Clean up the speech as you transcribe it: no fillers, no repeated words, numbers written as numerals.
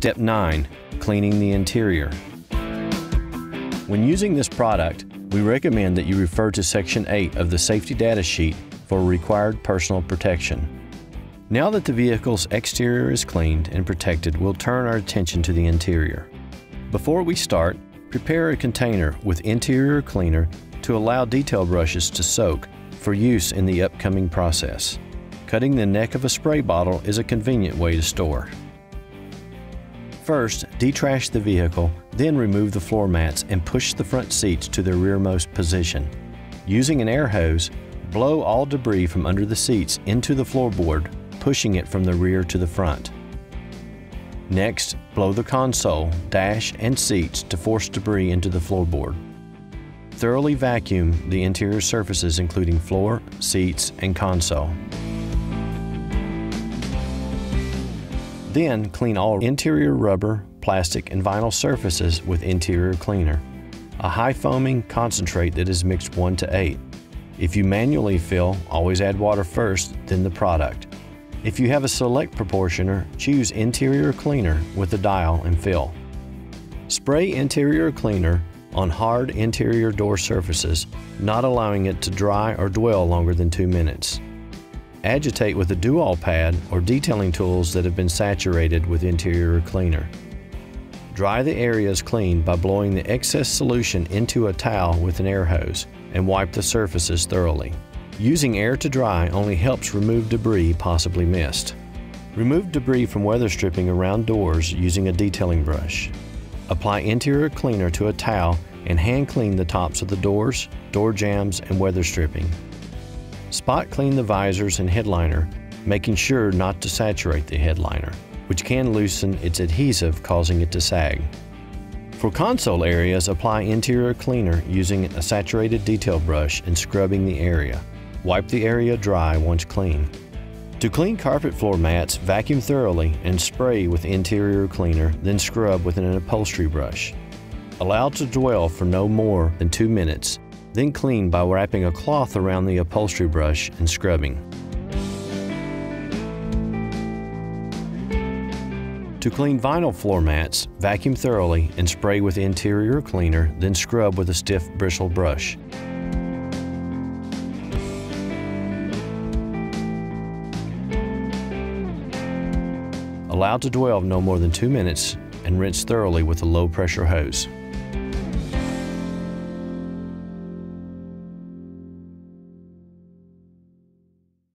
Step 9. Cleaning the interior. When using this product, we recommend that you refer to Section 8 of the Safety Data Sheet for required personal protection. Now that the vehicle's exterior is cleaned and protected, we'll turn our attention to the interior. Before we start, prepare a container with interior cleaner to allow detail brushes to soak for use in the upcoming process. Cutting the neck of a spray bottle is a convenient way to store. First, detrash the vehicle, then remove the floor mats and push the front seats to their rearmost position. Using an air hose, blow all debris from under the seats into the floorboard, pushing it from the rear to the front. Next, blow the console, dash, and seats to force debris into the floorboard. Thoroughly vacuum the interior surfaces including floor, seats, and console. Then clean all interior rubber, plastic, and vinyl surfaces with interior cleaner, a high foaming concentrate that is mixed 1:8. If you manually fill, always add water first, then the product. If you have a select proportioner, choose interior cleaner with the dial and fill. Spray interior cleaner on hard interior door surfaces, not allowing it to dry or dwell longer than 2 minutes. Agitate with a do-all pad or detailing tools that have been saturated with interior cleaner. Dry the areas cleaned by blowing the excess solution into a towel with an air hose and wipe the surfaces thoroughly. Using air to dry only helps remove debris possibly missed. Remove debris from weather stripping around doors using a detailing brush. Apply interior cleaner to a towel and hand clean the tops of the doors, door jambs, and weather stripping. Spot clean the visors and headliner, making sure not to saturate the headliner, which can loosen its adhesive, causing it to sag. For console areas, apply interior cleaner using a saturated detail brush and scrubbing the area. Wipe the area dry once clean. To clean carpet floor mats, vacuum thoroughly and spray with interior cleaner, then scrub with an upholstery brush. Allow to dwell for no more than 2 minutes, then clean by wrapping a cloth around the upholstery brush and scrubbing. To clean vinyl floor mats, vacuum thoroughly and spray with interior cleaner, then scrub with a stiff bristle brush. Allow to dwell no more than 2 minutes and rinse thoroughly with a low-pressure hose.